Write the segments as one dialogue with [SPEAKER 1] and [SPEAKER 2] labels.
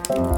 [SPEAKER 1] Welcome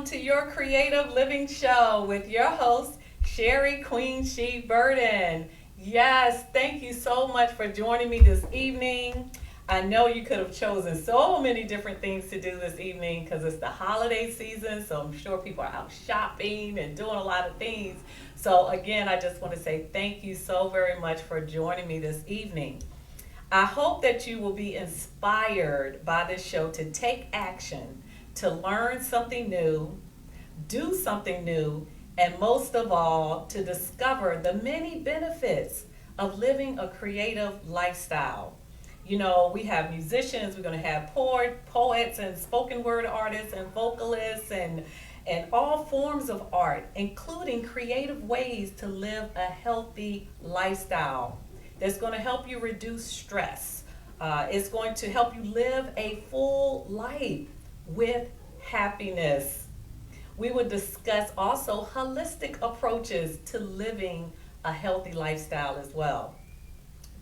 [SPEAKER 1] to your Creative Living Show with your host, Sherry QueenShe Burden. Yes, thank you so much for joining me this evening. I know you could have chosen so many different things to do this evening because it's the holiday season, so I'm sure people are out shopping and doing a lot of things. So again, I just want to say thank you so very much for joining me this evening. I hope that you will be inspired by this show to take action, to learn something new, do something new, and most of all, to discover the many benefits of living a creative lifestyle. You know, we have musicians, we're going to have poets and spoken word artists and vocalists and all forms of art, including creative ways to live a healthy lifestyle that's going to help you reduce stress. It's going to help you live a full life with happiness. We would discuss also holistic approaches to living a healthy lifestyle as well.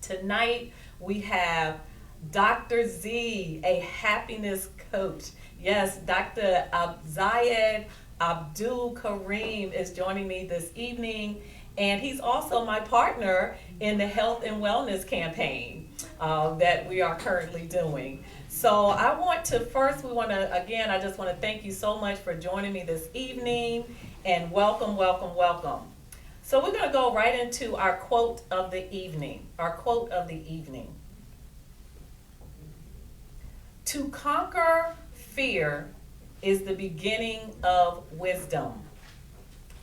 [SPEAKER 1] Tonight we have Dr. Z, a happiness coach. Yes, Dr. Zayed Abdul Kareem is joining me this evening, and he's also my partner in the health and wellness campaign that we are currently doing. So I just want to thank you so much for joining me this evening, and welcome. So we're going to go right into our quote of the evening. To conquer fear is the beginning of wisdom,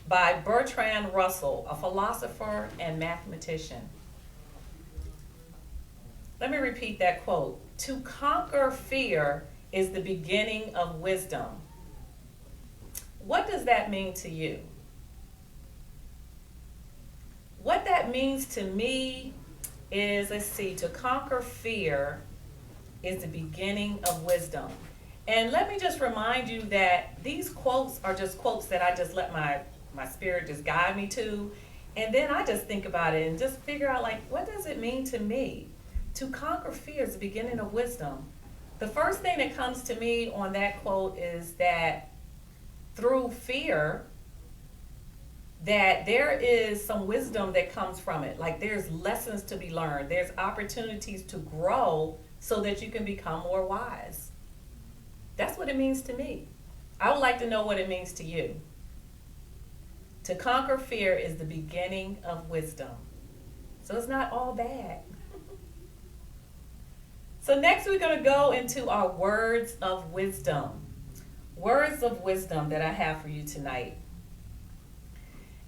[SPEAKER 1] by Bertrand Russell, a philosopher and mathematician. Let me repeat that quote. To conquer fear is the beginning of wisdom. What does that mean to you? What that means to me is, to conquer fear is the beginning of wisdom. And let me just remind you that these quotes are just quotes that I just let my spirit just guide me to. And then I just think about it and just figure out, like, what does it mean to me? To conquer fear is the beginning of wisdom. The first thing that comes to me on that quote is that through fear, that there is some wisdom that comes from it. Like, there's lessons to be learned. There's opportunities to grow so that you can become more wise. That's what it means to me. I would like to know what it means to you. To conquer fear is the beginning of wisdom. So it's not all bad. So next we're going to go into our words of wisdom. Words of wisdom that I have for you tonight.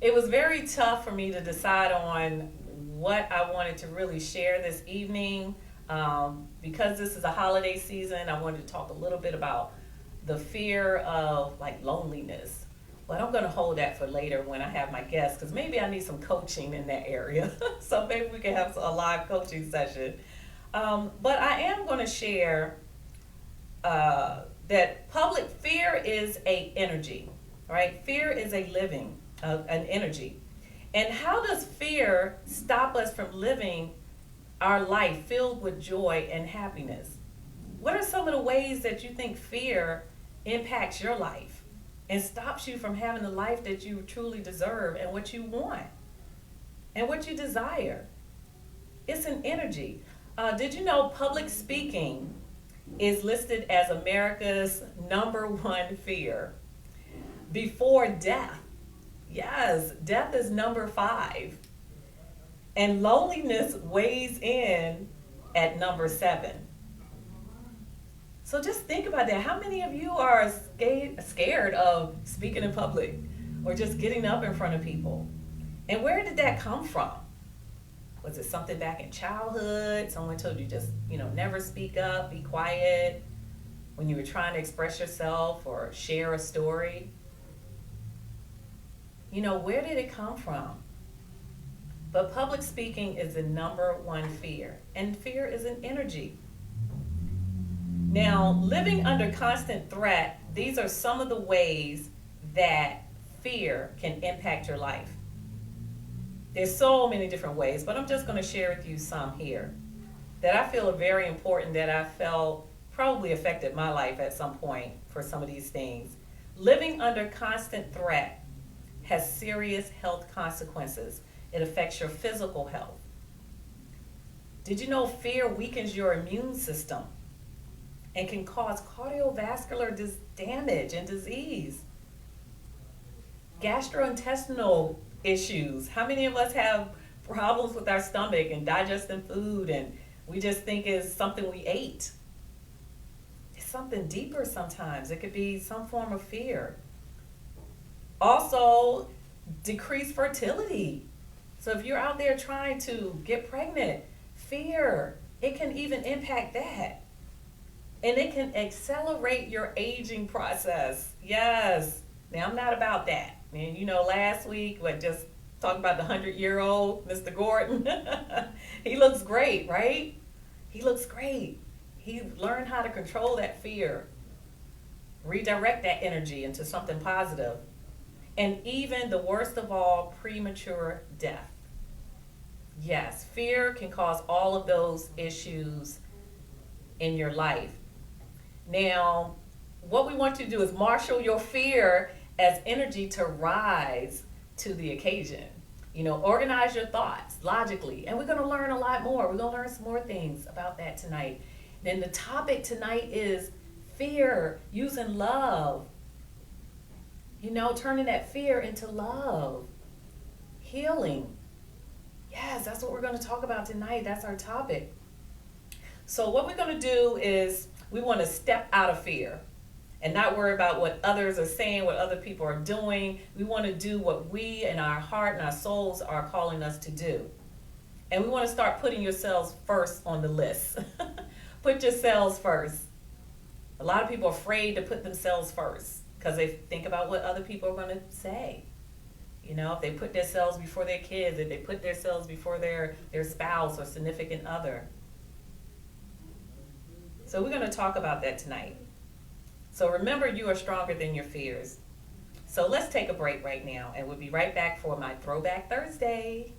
[SPEAKER 1] It was very tough for me to decide on what I wanted to really share this evening. Because this is a holiday season, I wanted to talk a little bit about the fear of loneliness. But I'm going to hold that for later when I have my guests, because maybe I need some coaching in that area. So maybe we can have a live coaching session. But I am going to share that public fear is an energy, right? Fear is a living, an energy. And how does fear stop us from living our life filled with joy and happiness? What are some of the ways that you think fear impacts your life and stops you from having the life that you truly deserve and what you want and what you desire? It's an energy. Did you know public speaking is listed as America's #1 fear before death? Yes, death is number 5. And loneliness weighs in at number 7. So just think about that. How many of you are scared of speaking in public or just getting up in front of people? And where did that come from? Was it something back in childhood? Someone told you just, never speak up, be quiet? when you were trying to express yourself or share a story? Where did it come from? But public speaking is the number one fear, and fear is an energy. Now, living under constant threat, these are some of the ways that fear can impact your life. There's so many different ways, but I'm just going to share with you some here that I feel are very important, that I felt probably affected my life at some point for some of these things. Living under constant threat has serious health consequences. It affects your physical health. Did you know fear weakens your immune system and can cause cardiovascular damage and disease? Gastrointestinal issues. How many of us have problems with our stomach and digesting food, and we just think it's something we ate? It's something deeper sometimes. It could be some form of fear. Also, decreased fertility. So if you're out there trying to get pregnant, fear, it can even impact that. And it can accelerate your aging process. Yes. Now, I'm not about that. And last week, just talking about the 100-year-old Mr. Gordon. He looks great, right? He looks great. He learned how to control that fear, redirect that energy into something positive. And even the worst of all, premature death. Yes, fear can cause all of those issues in your life. Now, what we want you to do is marshal your fear as energy to rise to the occasion. Organize your thoughts logically. And we're going to learn a lot more. We're going to learn some more things about that tonight. Then the topic tonight is fear using love. Turning that fear into love. Healing. Yes, that's what we're going to talk about tonight. That's our topic. So what we're going to do is we want to step out of fear and not worry about what others are saying, what other people are doing. We want to do what we and our heart and our souls are calling us to do. And we want to start putting yourselves first on the list. Put yourselves first. A lot of people are afraid to put themselves first because they think about what other people are going to say. If they put themselves before their kids, if they put themselves before their spouse or significant other. So we're going to talk about that tonight. So remember, you are stronger than your fears. So let's take a break right now, and we'll be right back for my Throwback Thursday.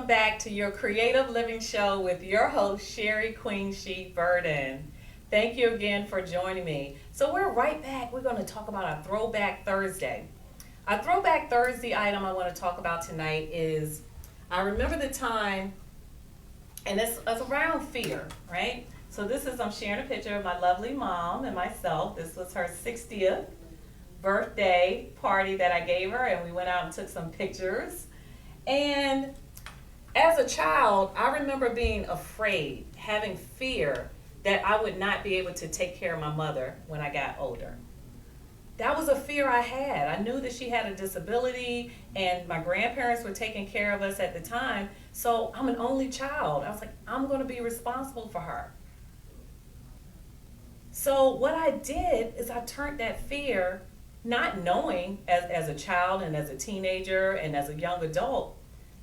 [SPEAKER 1] welcome back to your Creative Living Show with your host, Sherry QueenShe Burden. Thank you again for joining me. So we're right back. We're going to talk about our Throwback Thursday. Our Throwback Thursday item I want to talk about tonight is, I remember the time, and it's around fear, right? So I'm sharing a picture of my lovely mom and myself. This was her 60th birthday party that I gave her, and we went out and took some pictures. And as a child, I remember being afraid, having fear that I would not be able to take care of my mother when I got older. That was a fear I had. I knew that she had a disability and my grandparents were taking care of us at the time. So I'm an only child. I was like, I'm going to be responsible for her. So what I did is I turned that fear, not knowing as a child and as a teenager and as a young adult,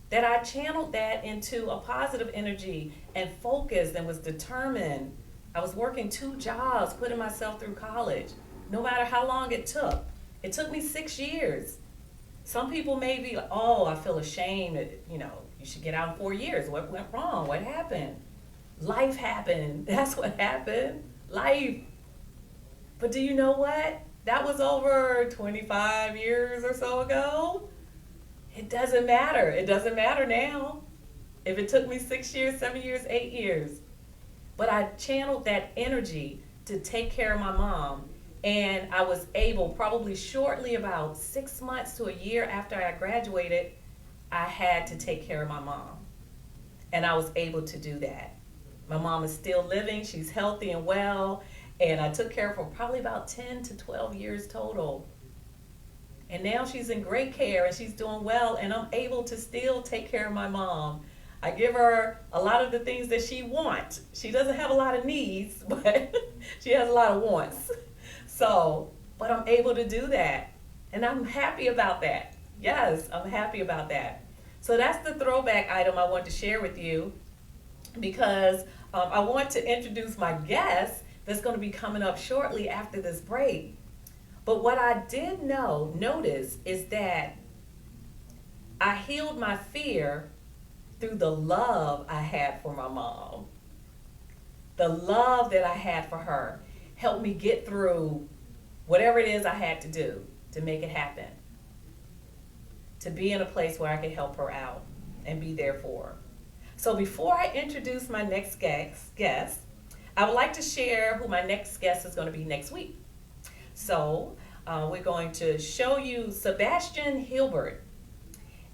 [SPEAKER 1] that I channeled that into a positive energy and focused and was determined. I was working 2 jobs, putting myself through college, no matter how long it took. It took me 6 years. Some people may be like, oh, I feel ashamed that, you should get out in 4 years. What went wrong? What happened? Life happened. That's what happened. Life. But do you know what? That was over 25 years or so ago. It doesn't matter. It doesn't matter now. If it took me 6 years, 7 years, 8 years. But I channeled that energy to take care of my mom. And I was able, probably shortly about 6 months to a year after I graduated, I had to take care of my mom. And I was able to do that. My mom is still living. She's healthy and well. And I took care of her probably about 10 to 12 years total. And now she's in great care and she's doing well, and I'm able to still take care of my mom. I give her a lot of the things that she wants. She doesn't have a lot of needs, but she has a lot of wants. But I'm able to do that. And I'm happy about that. Yes, I'm happy about that. So that's the throwback item I want to share with you, because I want to introduce my guest that's going to be coming up shortly after this break. But what I did notice is that I healed my fear through the love I had for my mom. The love that I had for her helped me get through whatever it is I had to do to make it happen. To be in a place where I could help her out and be there for her. So before I introduce my next guest, I would like to share who my next guest is going to be next week. So we're going to show you Sebastian Hilbert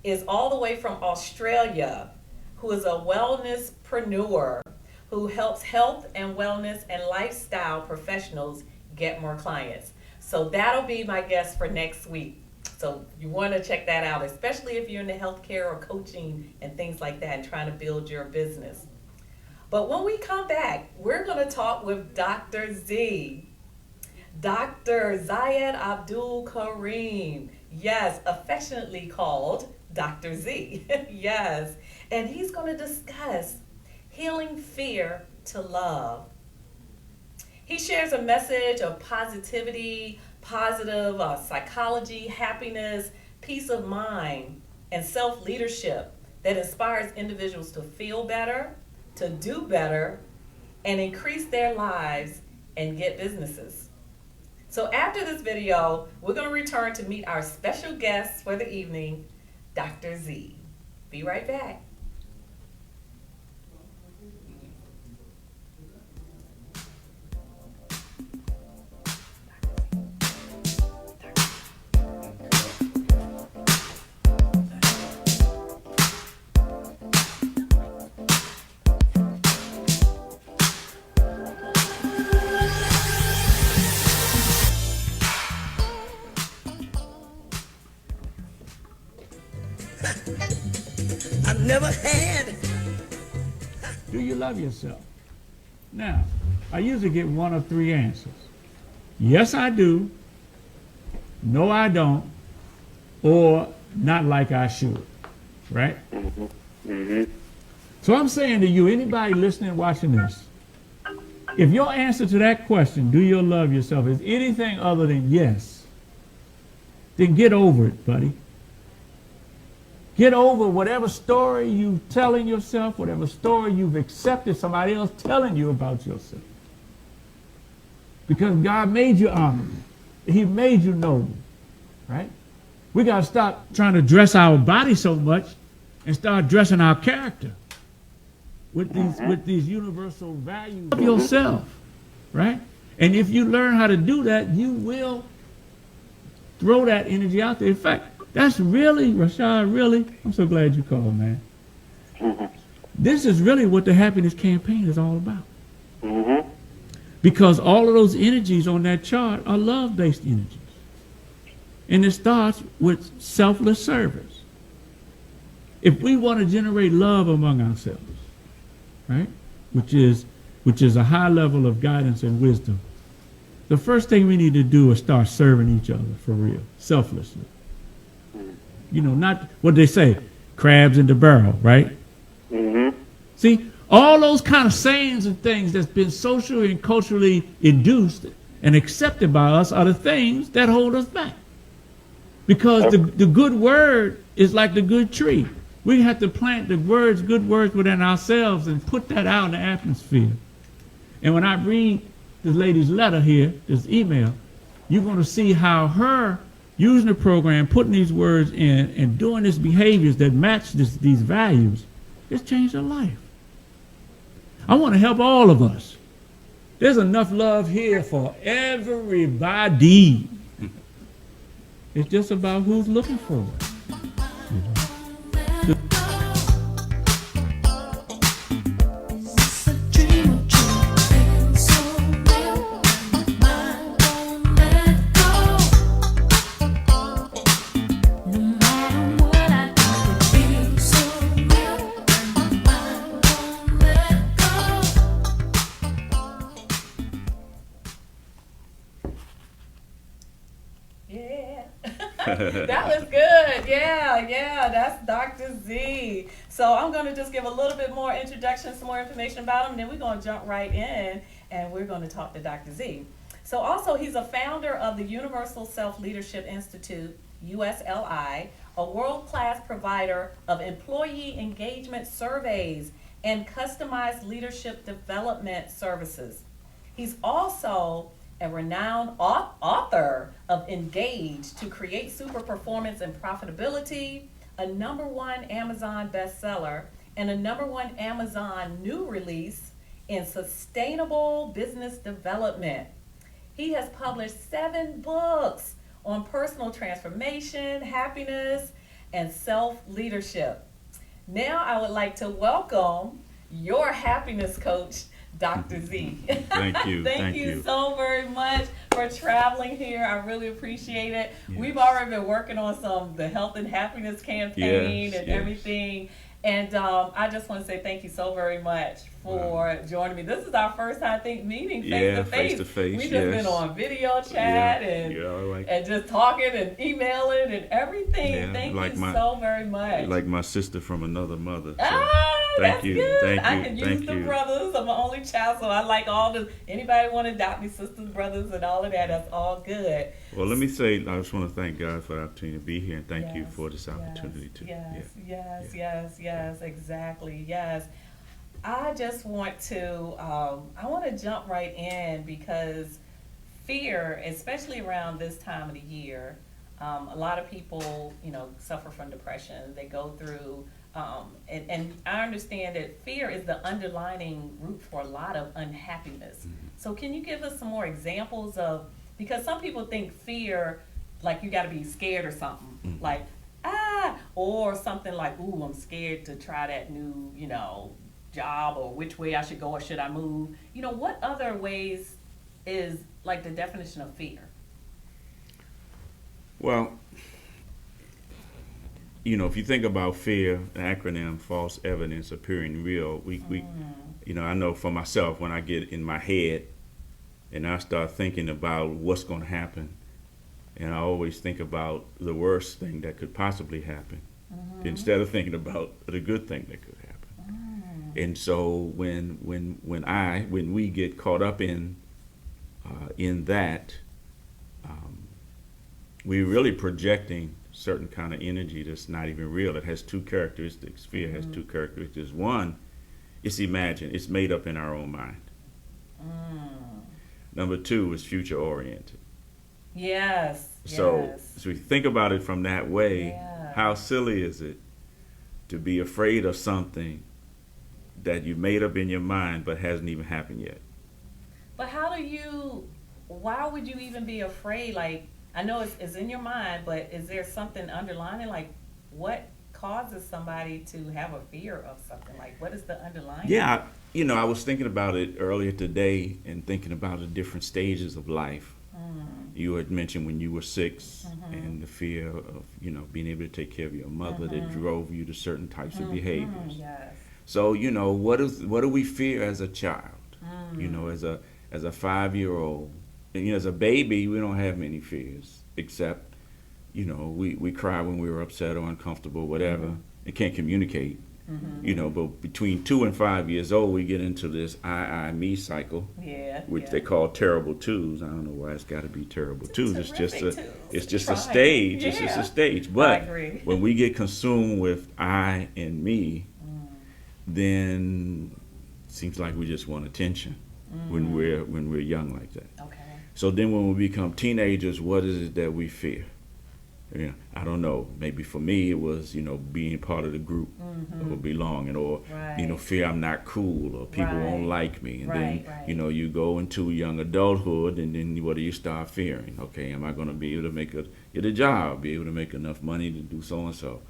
[SPEAKER 1] is all the way from Australia, who is a wellnesspreneur who helps health and wellness and lifestyle professionals get more clients. So that'll be my guest for next week. So you want to check that out, especially if you're in the healthcare or coaching and things like that and trying to build your business. But when we come back, we're going to talk with Dr. Z. Dr. Zayed Abdul Kareem. Yes, affectionately called Dr. Z. Yes. And he's going to discuss healing fear to love. He shares a message of positivity, positive psychology, happiness, peace of mind, and self-leadership that inspires individuals to feel better, to do better, and increase their lives and get businesses. So after this video, we're going to return to meet our special guest for the evening, Dr. Z. Be right back.
[SPEAKER 2] I've never had.
[SPEAKER 3] Do you love yourself? Now, I usually get one of three answers. Yes, I do. No, I don't. Or not like I should. Right? So I'm saying to you, anybody listening, watching this, if your answer to that question, do you love yourself, is anything other than yes, then get over it, buddy. Get over whatever story you're telling yourself, whatever story you've accepted somebody else telling you about yourself. Because God made you honorable. He made you noble, right? We got to stop trying to dress our body so much and start dressing our character with these universal values of yourself, right? And if you learn how to do that, you will throw that energy out there. In fact, that's really, Rashad, really, I'm so glad you called, man. This is really what the happiness campaign is all about. Because all of those energies on that chart are love-based energies. And it starts with selfless service. If we want to generate love among ourselves, right, which is a high level of guidance and wisdom, the first thing we need to do is start serving each other for real, selflessly. You know, not what they say, crabs in the barrel, right? See, all those kind of sayings and things that's been socially and culturally induced and accepted by us are the things that hold us back. Because the good word is like the good tree. We have to plant the good words within ourselves and put that out in the atmosphere. And when I read this lady's letter here, this email, you're going to see how her using the program, putting these words in, and doing these behaviors that match these values, it's changed her life. I want to help all of us. There's enough love here for everybody. It's just about who's looking for it.
[SPEAKER 1] That was good. Yeah, that's Dr. Z. So I'm going to just give a little bit more introduction, some more information about him, and then we're going to jump right in and we're going to talk to Dr. Z. So also he's a founder of the Universal Self-Leadership Institute, USLI, a world-class provider of employee engagement surveys and customized leadership development services. He's also a renowned author of Engage to Create Super Performance and Profitability, a #1 Amazon bestseller, and a #1 Amazon new release in sustainable business development. He has published 7 books on personal transformation, happiness, and self-leadership. Now I would like to welcome your happiness coach, Dr. Z.
[SPEAKER 4] Thank you.
[SPEAKER 1] Thank you so very much for traveling here. I really appreciate it. Yes. We've already been working on the health and happiness campaign and everything. And I just want to say thank you so very much for joining me. This is our first time, I think, meeting face to face. We've just been on video chat and just talking and emailing and everything. Yeah, thank you so very much.
[SPEAKER 4] Like my sister from another mother. So
[SPEAKER 1] that's
[SPEAKER 4] you.
[SPEAKER 1] Good.
[SPEAKER 4] Thank you.
[SPEAKER 1] I can use the brothers. I'm an only child, so I like all the, anybody want to adopt me, sisters, brothers, and all of that. That's all good.
[SPEAKER 4] Well, let me say, I just want to thank God for the opportunity to be here, and thank you for this opportunity too.
[SPEAKER 1] Yes, exactly. Yes. I just want to, I want to jump right in because fear, especially around this time of the year, a lot of people, suffer from depression. They go through, and I understand that fear is the underlying root for a lot of unhappiness. Mm-hmm. So can you give us some more examples of, because some people think fear, like you got to be scared or something, mm-hmm. like, or something like, ooh, I'm scared to try that new, job, or which way I should go, or should I move? What other ways is like the definition of fear?
[SPEAKER 4] Well, if you think about fear, the acronym, false evidence appearing real, I know for myself, when I get in my head and I start thinking about what's going to happen, and I always think about the worst thing that could possibly happen, mm-hmm. instead of thinking about the good thing that could happen. And so when we get caught up in that, we're really projecting certain kind of energy that's not even real. It has two characteristics. Fear has two characteristics. One, it's imagined. It's made up in our own mind. Number two is future oriented.
[SPEAKER 1] Yes.
[SPEAKER 4] So,
[SPEAKER 1] yes.
[SPEAKER 4] so we think about it from that way.
[SPEAKER 1] Yeah.
[SPEAKER 4] How silly is it to be afraid of something that you made up in your mind but hasn't even happened yet?
[SPEAKER 1] But why would you even be afraid? Like, I know it's in your mind, but is there something underlying it? Like, what causes somebody to have a fear of something? Like, what is the underlying?
[SPEAKER 4] Yeah, I was thinking about it earlier today and thinking about the different stages of life. You had mentioned when you were 6 and the fear of, being able to take care of your mother that drove you to certain types of behaviors.
[SPEAKER 1] Yes.
[SPEAKER 4] So, what do we fear as a child? As a 5-year-old, and, as a baby, we don't have many fears except, we cry when we were upset or uncomfortable, whatever, and can't communicate. But between 2 and 5 years old, we get into this I, me cycle, which they call terrible twos. I don't know why it's got to be terrible twos. It's just a stage. It's just a stage. But when we get consumed with I and me, then it seems like we just want attention when we're young like that.
[SPEAKER 1] Okay.
[SPEAKER 4] So then when we become teenagers, what is it that we fear? I don't know. Maybe for me it was, being part of the group or belonging, or fear I'm not cool or people won't like me. And then you go into young adulthood, and then what do you start fearing? Okay, am I going to be able to get a job, be able to make enough money to do so and so?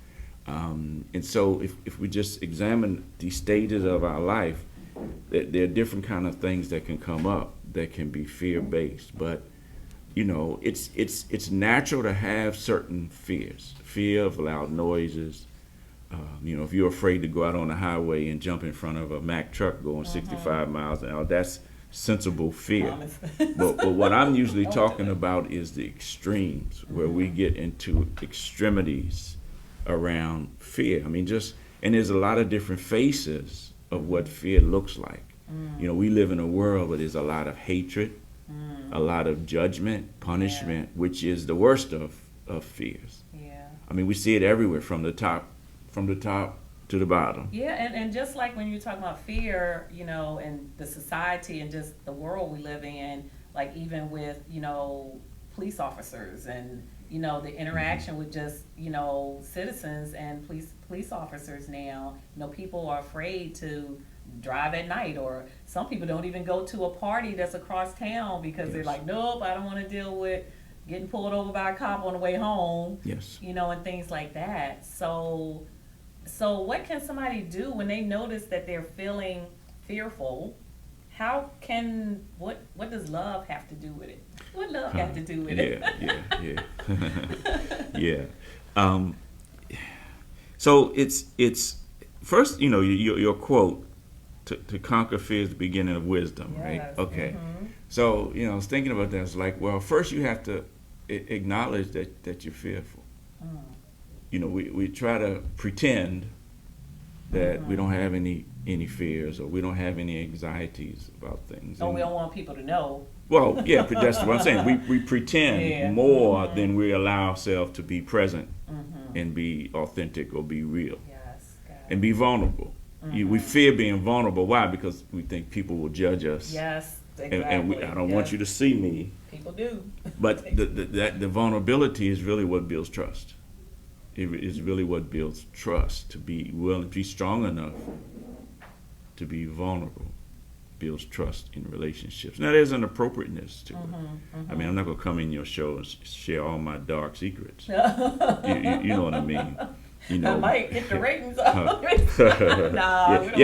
[SPEAKER 4] And so if we just examine these stages of our life, there are different kind of things that can come up that can be fear based, but it's natural to have certain fears. Fear of loud noises. If you're afraid to go out on the highway and jump in front of a Mack truck going 65 miles an hour, that's sensible fear. But what I'm usually talking about is the extremes, where we get into extremities around fear. And there's a lot of different faces of what fear looks like. We live in a world where there's a lot of hatred, a lot of judgment, punishment, which is the worst of fears. Yeah. We see it everywhere, from the top to the bottom.
[SPEAKER 1] Yeah, and just like when you're talking about fear, and the society and just the world we live in, like even with, police officers and, the interaction with just, citizens and police officers now, people are afraid to drive at night, or some people don't even go to a party that's across town because they're like, nope, I don't want to deal with getting pulled over by a cop on the way home.
[SPEAKER 4] Yes.
[SPEAKER 1] And things like that. So what can somebody do when they notice that they're feeling fearful? What does love have to do with it? What love got to do with it?
[SPEAKER 4] Yeah. So it's first, your quote, to conquer fear is the beginning of wisdom, right? Okay. So, I was thinking about that. It's like, well, first you have to acknowledge that you're fearful. We try to pretend that we don't have any fears, or we don't have any anxieties about things.
[SPEAKER 1] We don't want people to know.
[SPEAKER 4] Well, yeah, that's what I'm saying. We pretend more than we allow ourselves to be present and be authentic or be real.
[SPEAKER 1] Yes,
[SPEAKER 4] and be vulnerable. We fear being vulnerable. Why? Because we think people will judge us.
[SPEAKER 1] Yes, exactly.
[SPEAKER 4] And I don't want you to see me.
[SPEAKER 1] People do.
[SPEAKER 4] But the vulnerability is really what builds trust. It is really what builds trust. To be willing, to be strong enough to be vulnerable, builds trust in relationships. Now, there's an appropriateness to it. I'm not going to come in your show and share all my dark secrets. you know what I mean?
[SPEAKER 1] I might get the ratings up.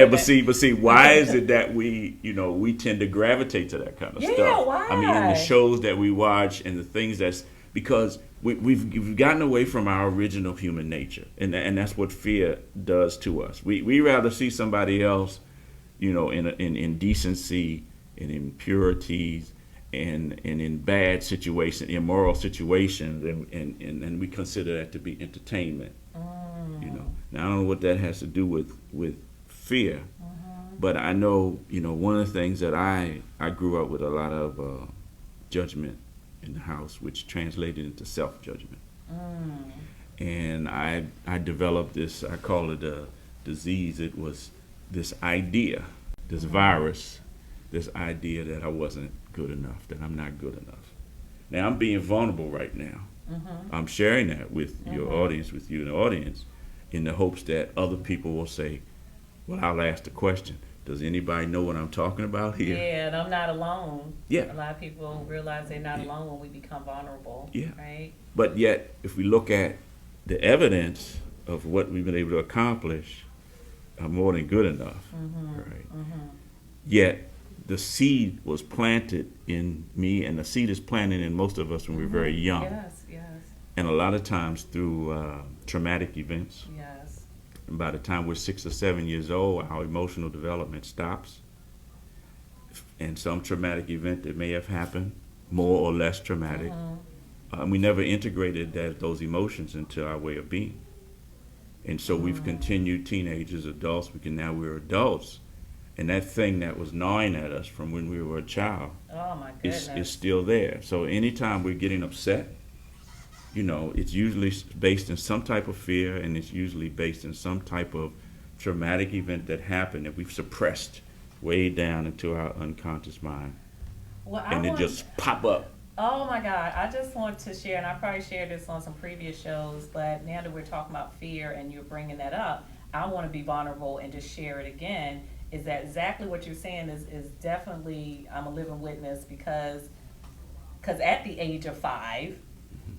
[SPEAKER 4] But see, why is it that we tend to gravitate to that kind of stuff?
[SPEAKER 1] Why?
[SPEAKER 4] In the shows that we watch and the things because we've gotten away from our original human nature, and that's what fear does to us. We rather see somebody else, in decency and in purities and in bad situations, immoral situations, and we consider that to be entertainment. Now, I don't know what that has to do with fear, but I know, one of the things that I grew up with a lot of judgment in the house, which translated into self-judgment. and I developed this. I call it a disease. It was this idea, this virus, this idea that I wasn't good enough, that I'm not good enough. Now I'm being vulnerable right now. I'm sharing that with your audience, with you in the audience, in the hopes that other people will say, well, I'll ask the question, does anybody know what I'm talking about here?
[SPEAKER 1] Yeah, and I'm not alone.
[SPEAKER 4] Yeah.
[SPEAKER 1] A lot of people realize they're not alone when we become vulnerable.
[SPEAKER 4] Yeah.
[SPEAKER 1] Right?
[SPEAKER 4] But yet, if we look at the evidence of what we've been able to accomplish, more than good enough. Right? Yet, the seed was planted in me, and the seed is planted in most of us when we're very young.
[SPEAKER 1] Yes, yes,
[SPEAKER 4] And a lot of times through traumatic events.
[SPEAKER 1] yes.
[SPEAKER 4] And by the time we're 6 or 7 years old, our emotional development stops. And some traumatic event that may have happened, more or less traumatic, we never integrated those emotions into our way of being. And so we've continued teenagers, adults, we're adults. And that thing that was gnawing at us from when we were a child
[SPEAKER 1] Oh my goodness.
[SPEAKER 4] is still there. So anytime we're getting upset, it's usually based in some type of fear, and it's usually based in some type of traumatic event that happened that we've suppressed way down into our unconscious mind.
[SPEAKER 1] Well,
[SPEAKER 4] And it just pop up.
[SPEAKER 1] Oh my God, I just want to share, and I probably shared this on some previous shows, but now that we're talking about fear and you're bringing that up, I want to be vulnerable and just share it again. Is that exactly what you're saying is definitely, I'm a living witness because at the age of 5,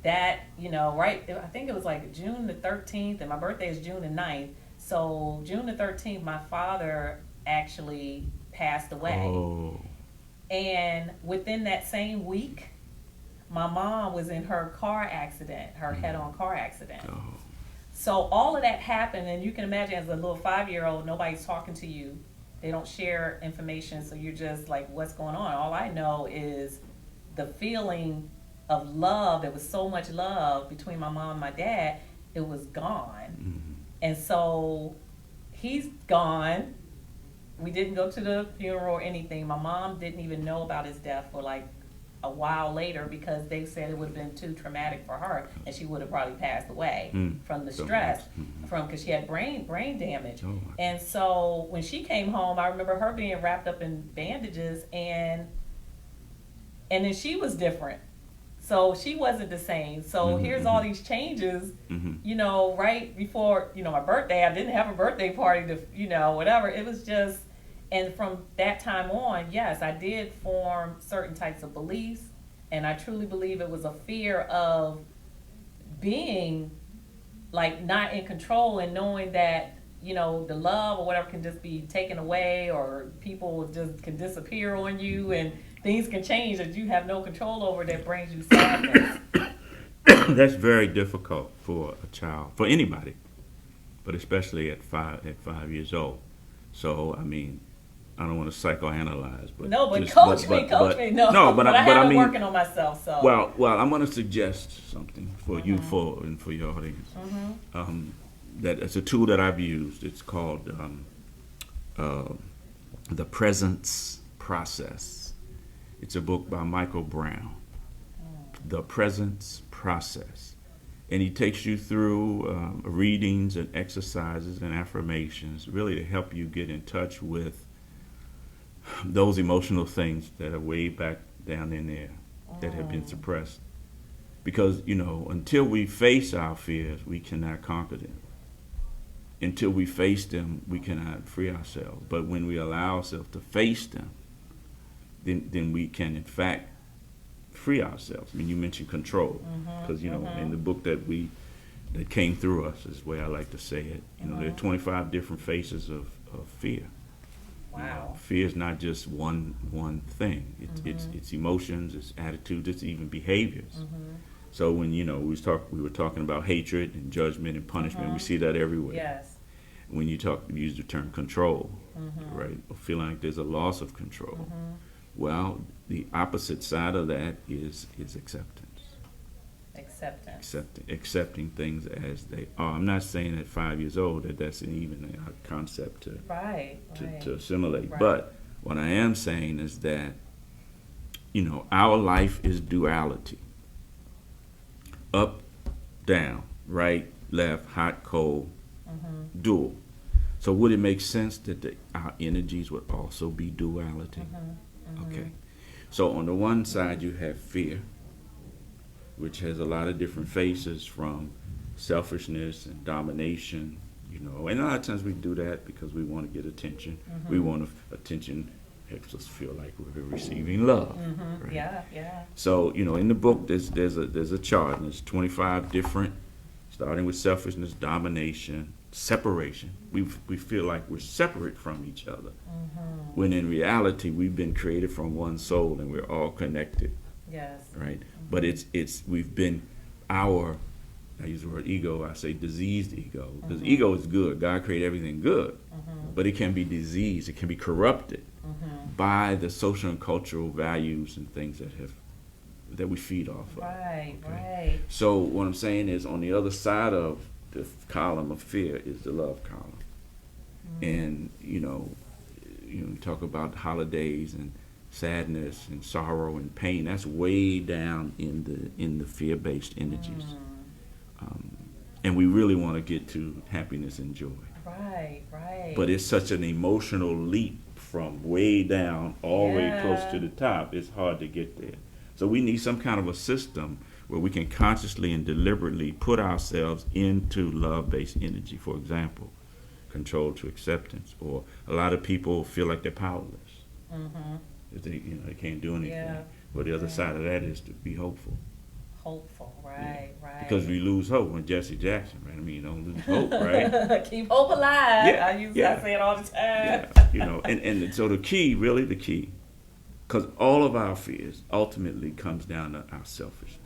[SPEAKER 1] that, right, I think it was like June the 13th, and my birthday is June the 9th. So June the 13th, my father actually passed away.
[SPEAKER 4] Oh.
[SPEAKER 1] And within that same week, my mom was in her car accident, her head-on car accident.
[SPEAKER 4] Oh.
[SPEAKER 1] So all of that happened, and you can imagine as a little 5-year-old, nobody's talking to you. They don't share information, so you're just like, what's going on? All I know is the feeling of love. There was so much love between my mom and my dad, it was gone. And so he's gone. We didn't go to the funeral or anything. My mom didn't even know about his death for like a while later because they said it would have been too traumatic for her, and she would have probably passed away from the stress, because she had brain damage.
[SPEAKER 4] Oh.
[SPEAKER 1] And so when she came home, I remember her being wrapped up in bandages, and then she was different. So she wasn't the same. So here's all these changes, right before, my birthday. I didn't have a birthday party to, whatever. It was just, and from that time on, yes, I did form certain types of beliefs. And I truly believe it was a fear of being like not in control and knowing that, the love or whatever can just be taken away, or people just can disappear on you, and things can change that you have no control over, that brings you sadness.
[SPEAKER 4] That's very difficult for a child, for anybody, but especially at 5 years old. So I mean, I don't want to psychoanalyze, but
[SPEAKER 1] No, but
[SPEAKER 4] just-
[SPEAKER 1] coach me. No,
[SPEAKER 4] but
[SPEAKER 1] I have
[SPEAKER 4] I
[SPEAKER 1] been
[SPEAKER 4] mean,
[SPEAKER 1] working on myself. So
[SPEAKER 4] well, I'm going to suggest something for you and for your audience. That it's a tool that I've used. It's called the Presence Process. It's a book by Michael Brown. The Presence Process. And he takes you through readings and exercises and affirmations, really to help you get in touch with those emotional things that are way back down in there that have been suppressed. Because, until we face our fears, we cannot conquer them. Until we face them, we cannot free ourselves. But when we allow ourselves to face them, then we can, in fact, free ourselves. I mean, you mentioned control, because in the book that came through us is the way I like to say it. There are 25 different faces of fear.
[SPEAKER 1] wow.
[SPEAKER 4] Fear is not just one thing. It's emotions, it's attitudes, it's even behaviors. So when we were talking about hatred and judgment and punishment, we see that everywhere.
[SPEAKER 1] Yes.
[SPEAKER 4] When you use the term control, right, or feeling like there's a loss of control. Well, the opposite side of that is acceptance. Accepting things as they are. I'm not saying at 5 years old that's even a concept to assimilate.
[SPEAKER 1] Right.
[SPEAKER 4] But what I am saying is that, our life is duality. Up, down, right, left, hot, cold, dual. So would it make sense that our energies would also be duality? Okay. So on the one side you have fear, which has a lot of different faces, from selfishness and domination, and a lot of times we do that because we want to get attention. We want attention helps us feel like we're receiving love. Right?
[SPEAKER 1] Yeah.
[SPEAKER 4] So, in the book there's a chart, and there's 25 different, starting with selfishness, domination, separation. We feel like we're separate from each other, when in reality we've been created from one soul and we're all connected.
[SPEAKER 1] Yes.
[SPEAKER 4] Right? But we've been I use the word ego, I say diseased ego, because ego is good. God created everything good, but it can be diseased, it can be corrupted by the social and cultural values and things that we feed off of.
[SPEAKER 1] Right.
[SPEAKER 4] So what I'm saying is, on the other side of the column of fear is the love column. And you talk about holidays and sadness and sorrow and pain. That's way down in the fear-based energies. And we really want to get to happiness and joy.
[SPEAKER 1] Right.
[SPEAKER 4] But it's such an emotional leap from way down all the way close to the top. It's hard to get there. So we need some kind of a system where we can consciously and deliberately put ourselves into love-based energy. For example, control to acceptance. Or a lot of people feel like they're powerless. They can't do anything.
[SPEAKER 1] Yeah.
[SPEAKER 4] But the other side of that is to be hopeful.
[SPEAKER 1] Right.
[SPEAKER 4] Because we lose hope when Jesse Jackson, right? I mean, don't lose hope, right?
[SPEAKER 1] Keep hope alive.
[SPEAKER 4] Yeah,
[SPEAKER 1] I say it all the time.
[SPEAKER 4] Yeah, and so the key, because all of our fears ultimately comes down to our selfishness.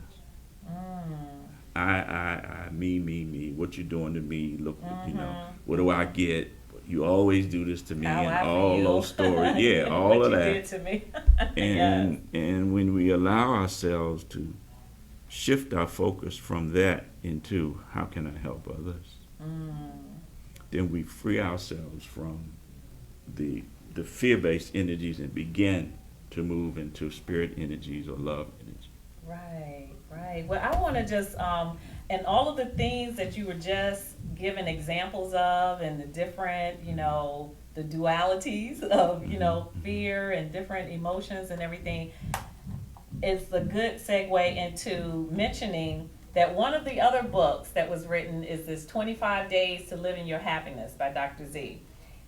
[SPEAKER 4] I, me, what you doing to me, look, what do I get? You always do this to me,
[SPEAKER 1] How
[SPEAKER 4] and
[SPEAKER 1] I
[SPEAKER 4] all
[SPEAKER 1] feel.
[SPEAKER 4] those stories, all
[SPEAKER 1] what
[SPEAKER 4] of that.
[SPEAKER 1] you did to me.
[SPEAKER 4] And when we allow ourselves to shift our focus from that into how can I help others, then we free ourselves from the fear-based energies and begin to move into spirit energies or love energy.
[SPEAKER 1] Right. Well, I want to just, and all of the things that you were just giving examples of, and the different, the dualities of, fear and different emotions and everything, is a good segue into mentioning that one of the other books that was written is this 25 Days to Live in Your Happiness by Dr. Z.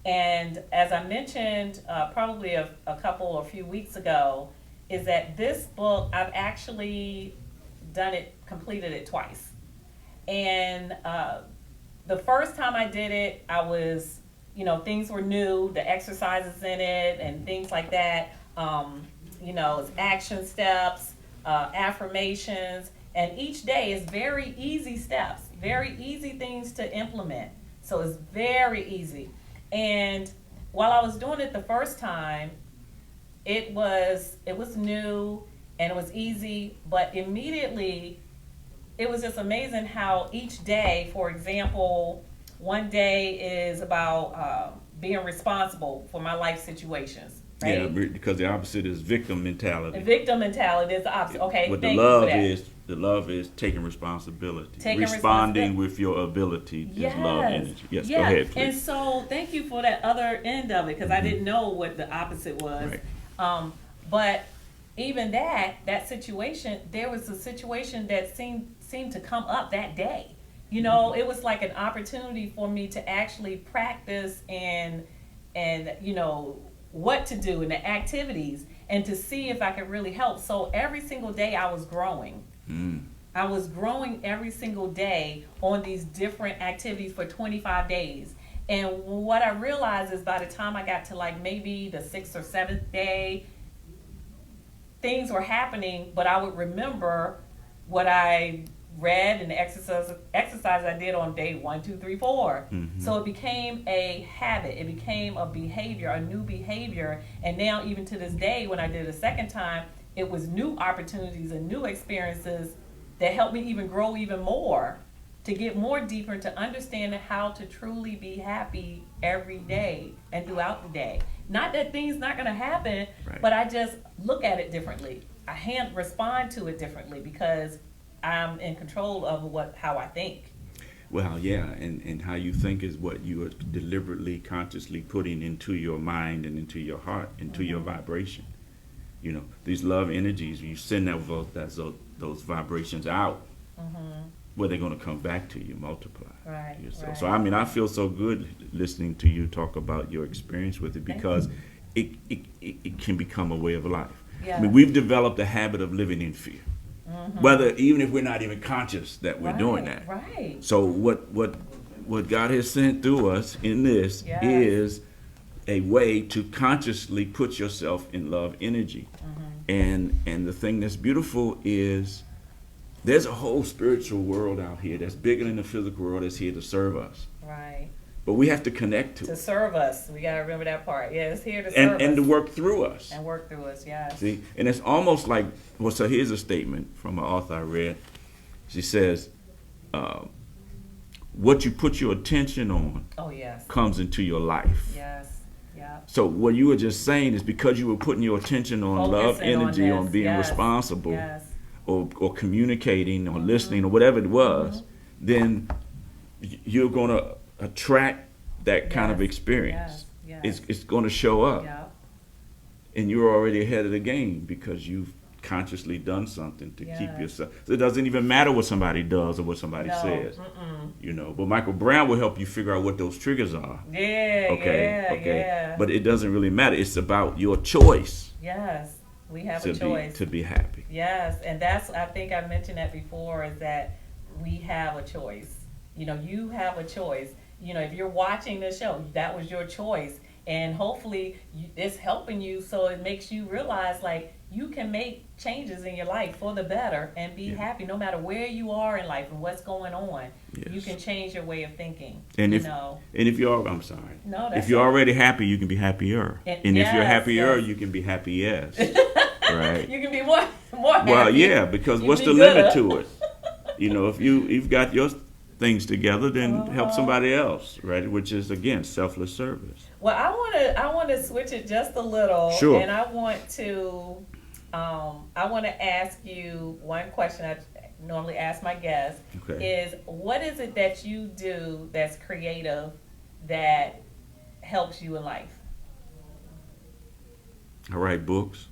[SPEAKER 1] And as I mentioned probably a few weeks ago, is that this book, I've actually completed it twice. And the first time I did it, I was, things were new, the exercises in it and things like that. It's action steps, affirmations, and each day is very easy steps, very easy things to implement. So it's very easy. And while I was doing it the first time, it was new and it was easy, but immediately it was just amazing how each day, for example, one day is about being responsible for my life situations. Right?
[SPEAKER 4] Yeah, because the opposite is victim mentality.
[SPEAKER 1] The victim mentality is the opposite. Okay,
[SPEAKER 4] but
[SPEAKER 1] thank
[SPEAKER 4] the love
[SPEAKER 1] you
[SPEAKER 4] is taking responsibility.
[SPEAKER 1] Responding
[SPEAKER 4] with your ability is love energy. Yes,
[SPEAKER 1] yes.
[SPEAKER 4] Go ahead, please.
[SPEAKER 1] And so thank you for that other end of it, because I didn't know what the opposite was.
[SPEAKER 4] Right.
[SPEAKER 1] But even that situation, there was a situation that seemed to come up that day. It was like an opportunity for me to actually practice and what to do and the activities, and to see if I could really help. So every single day I was growing. I was growing every single day on these different activities for 25 days. And what I realized is by the time I got to like maybe the 6th or 7th day, things were happening, but I would remember what I read and the exercise I did on day 1, 2, 3, 4. So it became a habit. It became a behavior, a new behavior. And now even to this day, when I did it a second time, it was new opportunities and new experiences that helped me even grow even more, to get more deeper into understanding how to truly be happy every day and throughout the day. Not that things not going to happen, but I just look at it differently. I respond to it differently because I'm in control of how I think.
[SPEAKER 4] Well, yeah, and how you think is what you are deliberately, consciously putting into your mind and into your heart, into your vibration. You know, these love energies, you send those vibrations out, where they're going to come back to you, multiply.
[SPEAKER 1] Right,
[SPEAKER 4] yourself.
[SPEAKER 1] right.
[SPEAKER 4] So, I mean, I feel so good listening to you talk about your experience with it, because it can become a way of life.
[SPEAKER 1] Yeah.
[SPEAKER 4] I mean, we've developed a habit of living in fear. Whether, even if we're not even conscious that we're doing that.
[SPEAKER 1] Right.
[SPEAKER 4] So what God has sent through us in this
[SPEAKER 1] Yes.
[SPEAKER 4] is a way to consciously put yourself in love energy. And the thing that's beautiful is there's a whole spiritual world out here that's bigger than the physical world, that's here to serve us.
[SPEAKER 1] Right.
[SPEAKER 4] But we have to connect to
[SPEAKER 1] To
[SPEAKER 4] it.
[SPEAKER 1] serve us. We got to remember that part. Yeah, it's here to serve
[SPEAKER 4] And
[SPEAKER 1] us.
[SPEAKER 4] to work through us.
[SPEAKER 1] And work through us, yes.
[SPEAKER 4] See, and it's almost like, well, so here's a statement from an author I read. She says, what you put your attention on
[SPEAKER 1] Oh, yes.
[SPEAKER 4] comes into your life.
[SPEAKER 1] Yes. Yeah.
[SPEAKER 4] So what you were just saying is, because you were putting your attention on love
[SPEAKER 1] Focusing on
[SPEAKER 4] energy, on
[SPEAKER 1] this,
[SPEAKER 4] being
[SPEAKER 1] yes,
[SPEAKER 4] responsible,
[SPEAKER 1] Yes.
[SPEAKER 4] or communicating, or listening, or whatever it was, then you're going to attract that kind of
[SPEAKER 1] Yes,
[SPEAKER 4] experience.
[SPEAKER 1] yes, yes.
[SPEAKER 4] It's going to show up.
[SPEAKER 1] Yeah.
[SPEAKER 4] And you're already ahead of the game because you've consciously done something to keep
[SPEAKER 1] Yes.
[SPEAKER 4] yourself. So it doesn't even matter what somebody does or what somebody
[SPEAKER 1] No.
[SPEAKER 4] says, you know. But Michael Brown will help you figure out what those triggers are.
[SPEAKER 1] Yeah.
[SPEAKER 4] Okay,
[SPEAKER 1] Yeah.
[SPEAKER 4] okay.
[SPEAKER 1] Yeah.
[SPEAKER 4] But it doesn't really matter. It's about your choice
[SPEAKER 1] Yes. We have
[SPEAKER 4] to
[SPEAKER 1] a choice.
[SPEAKER 4] be happy.
[SPEAKER 1] Yes, and that's, I think I mentioned that before, is that we have a choice. You know, you have a choice. You know, if you're watching the show, that was your choice. And hopefully it's helping you, so it makes you realize, like, you can make changes in your life for the better and be happy no matter where you are in life and what's going on. You
[SPEAKER 4] Yes.
[SPEAKER 1] can change your way of thinking.
[SPEAKER 4] And
[SPEAKER 1] you
[SPEAKER 4] if
[SPEAKER 1] know.
[SPEAKER 4] and if you're, I'm sorry.
[SPEAKER 1] No, that's
[SPEAKER 4] if you're
[SPEAKER 1] okay.
[SPEAKER 4] already happy, you can be happier.
[SPEAKER 1] And-
[SPEAKER 4] And if you're
[SPEAKER 1] yes,
[SPEAKER 4] happier,
[SPEAKER 1] yes.
[SPEAKER 4] you can be happiest. Right?
[SPEAKER 1] You can be more happy.
[SPEAKER 4] Well, yeah, because
[SPEAKER 1] You
[SPEAKER 4] what's
[SPEAKER 1] be
[SPEAKER 4] the limit
[SPEAKER 1] good.
[SPEAKER 4] to it? You know, if you've got your things together, then help somebody else, right? Which is, again, selfless service.
[SPEAKER 1] Well, I want to switch it just a little,
[SPEAKER 4] Sure.
[SPEAKER 1] and I want to ask you one question I normally ask my guests.
[SPEAKER 4] Okay.
[SPEAKER 1] Is what is it that you do that's creative that helps you in life?
[SPEAKER 4] I write books,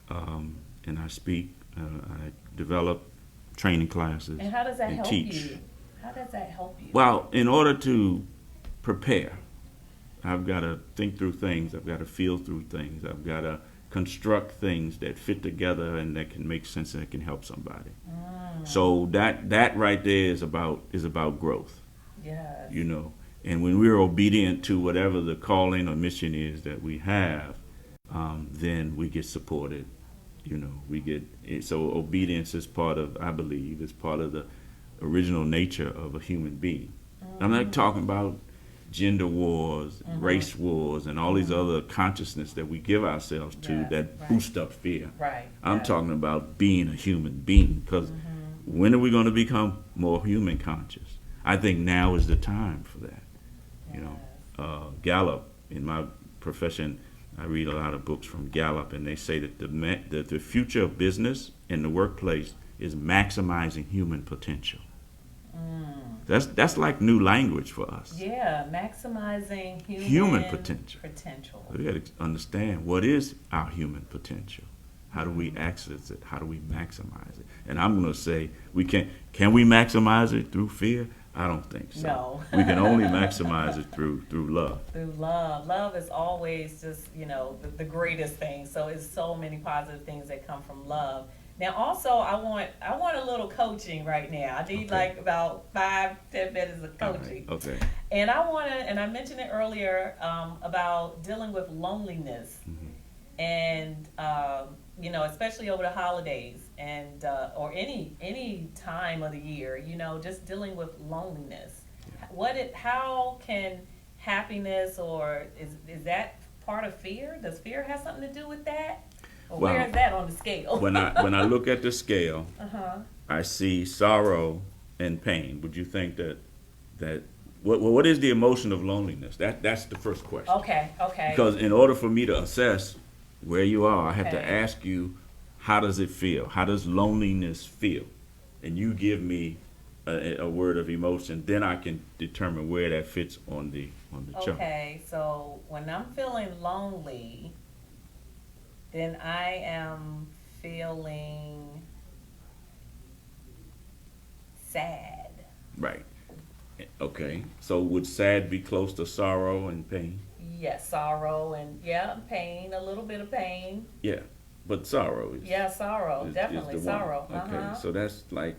[SPEAKER 4] and I speak. I develop training classes
[SPEAKER 1] And how does that
[SPEAKER 4] and
[SPEAKER 1] help
[SPEAKER 4] teach.
[SPEAKER 1] you? How does that help you?
[SPEAKER 4] Well, in order to prepare, I've got to think through things. I've got to feel through things. I've got to construct things that fit together and that can make sense and that can help somebody. So that right there is about growth,
[SPEAKER 1] Yes.
[SPEAKER 4] you know. And when we're obedient to whatever the calling or mission is that we have, then we get supported. You know, we get, so obedience is part of, I believe, is part of the original nature of a human being. I'm not talking about gender wars, race wars, and all these other consciousness that we give ourselves to
[SPEAKER 1] Yes,
[SPEAKER 4] that
[SPEAKER 1] right.
[SPEAKER 4] boost up fear.
[SPEAKER 1] Right.
[SPEAKER 4] I'm
[SPEAKER 1] yes.
[SPEAKER 4] talking about being a human being, because when are we going to become more human conscious? I think now is the time for that. You know, Gallup, in my profession, I read a lot of books from Gallup, and they say that the future of business and the workplace is maximizing human potential. That's like new language for us.
[SPEAKER 1] Yeah, maximizing
[SPEAKER 4] Human potential.
[SPEAKER 1] potential.
[SPEAKER 4] We got to understand, what is our human potential? How do we access it? How do we maximize it? And I'm going to say, can we maximize it through fear? I don't think so.
[SPEAKER 1] No.
[SPEAKER 4] We can only maximize it through love.
[SPEAKER 1] Through love. Love is always just, you know, the greatest thing. So it's so many positive things that come from love. Now, also, I want a little coaching right now. I need like about 5-10 minutes of
[SPEAKER 4] All
[SPEAKER 1] coaching.
[SPEAKER 4] right, okay.
[SPEAKER 1] And I mentioned it earlier about dealing with loneliness, and you know, especially over the holidays and or any time of the year, you know, just dealing with loneliness. How can happiness, or is that part of fear? Does fear have something to do with that? Or
[SPEAKER 4] Well,
[SPEAKER 1] where is that on the scale?
[SPEAKER 4] When I look at the scale, I see sorrow and pain. Would you think that what is the emotion of loneliness? That's the first question.
[SPEAKER 1] Okay.
[SPEAKER 4] Because in order for me to assess where you are, I have to
[SPEAKER 1] Okay.
[SPEAKER 4] ask you, how does it feel? How does loneliness feel? And you give me a word of emotion, then I can determine where that fits on the chart.
[SPEAKER 1] Okay, so when I'm feeling lonely, then I am feeling sad.
[SPEAKER 4] Right. Okay. So would sad be close to sorrow and pain?
[SPEAKER 1] Yes, sorrow and yeah, pain, a little bit of pain.
[SPEAKER 4] Yeah. But sorrow is
[SPEAKER 1] Yeah, sorrow,
[SPEAKER 4] is
[SPEAKER 1] definitely
[SPEAKER 4] the one.
[SPEAKER 1] sorrow.
[SPEAKER 4] Okay. So that's like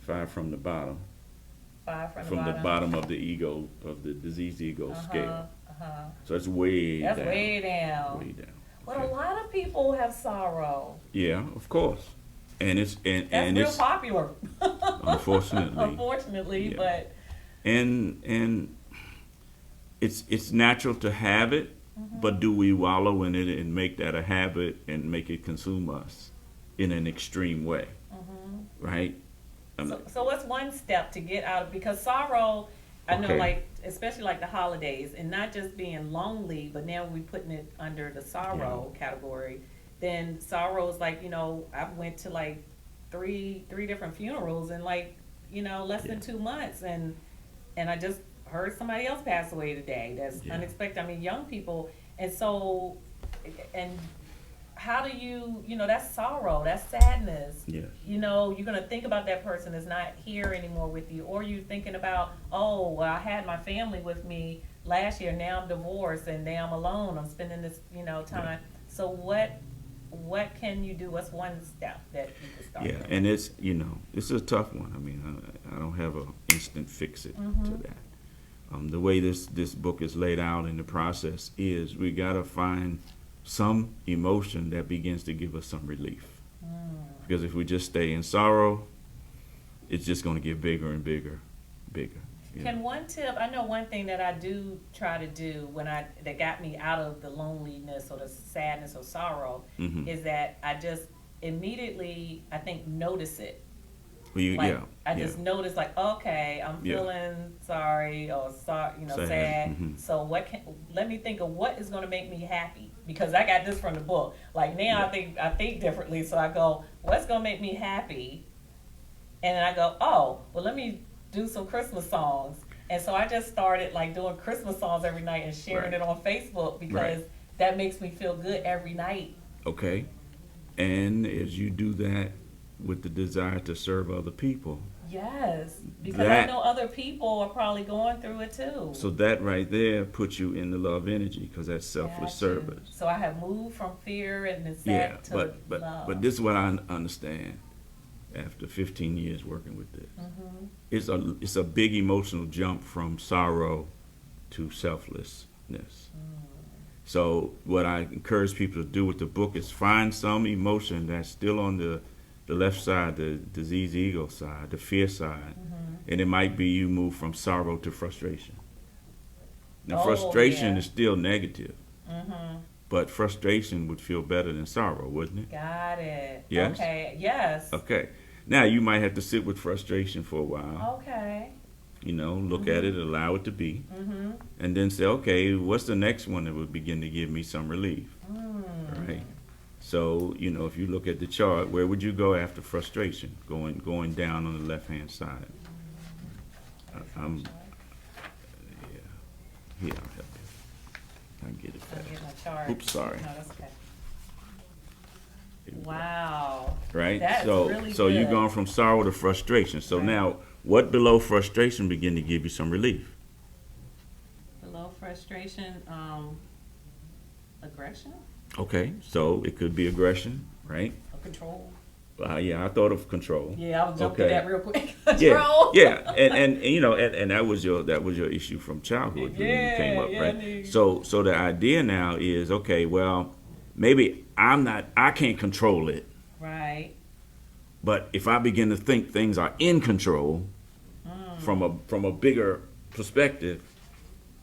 [SPEAKER 4] 5 from the bottom.
[SPEAKER 1] 5 from
[SPEAKER 4] From
[SPEAKER 1] the
[SPEAKER 4] the
[SPEAKER 1] bottom.
[SPEAKER 4] bottom of the ego, of the diseased ego scale.
[SPEAKER 1] Uh-huh.
[SPEAKER 4] So it's way
[SPEAKER 1] That's
[SPEAKER 4] down.
[SPEAKER 1] way down.
[SPEAKER 4] Way down.
[SPEAKER 1] But
[SPEAKER 4] Okay.
[SPEAKER 1] a lot of people have sorrow.
[SPEAKER 4] Yeah, of course. And it's
[SPEAKER 1] That's
[SPEAKER 4] and
[SPEAKER 1] real
[SPEAKER 4] it's
[SPEAKER 1] popular.
[SPEAKER 4] unfortunately.
[SPEAKER 1] Unfortunately,
[SPEAKER 4] Yeah.
[SPEAKER 1] but
[SPEAKER 4] and it's natural to have it, but do we wallow in it and make that a habit and make it consume us in an extreme way? Right?
[SPEAKER 1] so what's one step to get out of, because sorrow, I know,
[SPEAKER 4] Okay.
[SPEAKER 1] like especially like the holidays, and not just being lonely, but now we're putting it under the sorrow category. Then sorrow is like, I went to like three different funerals in like, less than 2 months, and I just heard somebody else pass away today. That's
[SPEAKER 4] Yeah.
[SPEAKER 1] unexpected. I mean, young people, and so, and how do you, that's sorrow, that's sadness.
[SPEAKER 4] Yes.
[SPEAKER 1] You're gonna think about that person that's not here anymore with you, or you thinking about, oh, well, I had my family with me last year. Now I'm divorced, and now I'm alone. I'm spending this, time.
[SPEAKER 4] Yeah.
[SPEAKER 1] So what can you do? What's one step that you can start?
[SPEAKER 4] Yeah,
[SPEAKER 1] with?
[SPEAKER 4] and it's a tough one. I mean, I don't have an instant fix it to that. The way this book is laid out in the process is we got to find some emotion that begins to give us some relief. Because if we just stay in sorrow, it's just going to get bigger and bigger.
[SPEAKER 1] Can one tip? I know one thing that I do try to do that got me out of the loneliness or the sadness or sorrow is that I just immediately, I think, notice it.
[SPEAKER 4] Well,
[SPEAKER 1] Like, I just notice, like, okay, I'm
[SPEAKER 4] Yeah.
[SPEAKER 1] feeling sorry or
[SPEAKER 4] Sad.
[SPEAKER 1] sad. So let me think of what is going to make me happy, because I got this from the book. Like now, I think differently. So I go, what's going to make me happy? And then I go, oh, well, let me do some Christmas songs. And so I just started like doing Christmas songs every night and sharing
[SPEAKER 4] Right.
[SPEAKER 1] it on Facebook, because that makes me feel good every night.
[SPEAKER 4] Okay. And as you do that with the desire to serve other people,
[SPEAKER 1] Yes, because I
[SPEAKER 4] That-
[SPEAKER 1] know other people are probably going through it too.
[SPEAKER 4] so that right there puts you in the love energy, because that's selfless
[SPEAKER 1] Gotcha.
[SPEAKER 4] service.
[SPEAKER 1] So I have moved from fear and
[SPEAKER 4] Yeah,
[SPEAKER 1] sad to
[SPEAKER 4] but
[SPEAKER 1] love.
[SPEAKER 4] this is what I understand after 15 years working with this. It's a big emotional jump from sorrow to selflessness. So what I encourage people to do with the book is find some emotion that's still on the left side, the diseased ego side, the fear side, and it might be you move from sorrow to frustration. Now,
[SPEAKER 1] Oh,
[SPEAKER 4] frustration
[SPEAKER 1] yeah.
[SPEAKER 4] is still negative, but frustration would feel better than sorrow, wouldn't it?
[SPEAKER 1] Got it.
[SPEAKER 4] Yes?
[SPEAKER 1] Okay. Yes.
[SPEAKER 4] Okay. Now you might have to sit with frustration for a while.
[SPEAKER 1] Okay.
[SPEAKER 4] Look at it, allow it to be, and then say, okay, what's the next one that would begin to give me some relief? All right. So if you look at the chart, where would you go after frustration? Going down on the left hand side. I'm here. I'll help you. I can get it
[SPEAKER 1] I'll
[SPEAKER 4] fast.
[SPEAKER 1] get my chart.
[SPEAKER 4] Oops, sorry.
[SPEAKER 1] No, that's okay.
[SPEAKER 4] Here we go.
[SPEAKER 1] Wow.
[SPEAKER 4] Right?
[SPEAKER 1] That's
[SPEAKER 4] so
[SPEAKER 1] really
[SPEAKER 4] so you're
[SPEAKER 1] good.
[SPEAKER 4] going from sorrow to frustration. So
[SPEAKER 1] Right.
[SPEAKER 4] now, what below frustration begin to give you some relief?
[SPEAKER 1] Below frustration, aggression
[SPEAKER 4] Okay, so it could be aggression, right?
[SPEAKER 1] or control.
[SPEAKER 4] Yeah, I thought of control.
[SPEAKER 1] Yeah, I was jumping
[SPEAKER 4] Okay.
[SPEAKER 1] that real quick.
[SPEAKER 4] Yeah,
[SPEAKER 1] Control.
[SPEAKER 4] yeah, and that was your issue from childhood when you came up,
[SPEAKER 1] Yeah,
[SPEAKER 4] right?
[SPEAKER 1] yeah.
[SPEAKER 4] So the idea now is, okay, well, maybe I can't control it,
[SPEAKER 1] Right.
[SPEAKER 4] but if I begin to think things are in control from a bigger perspective,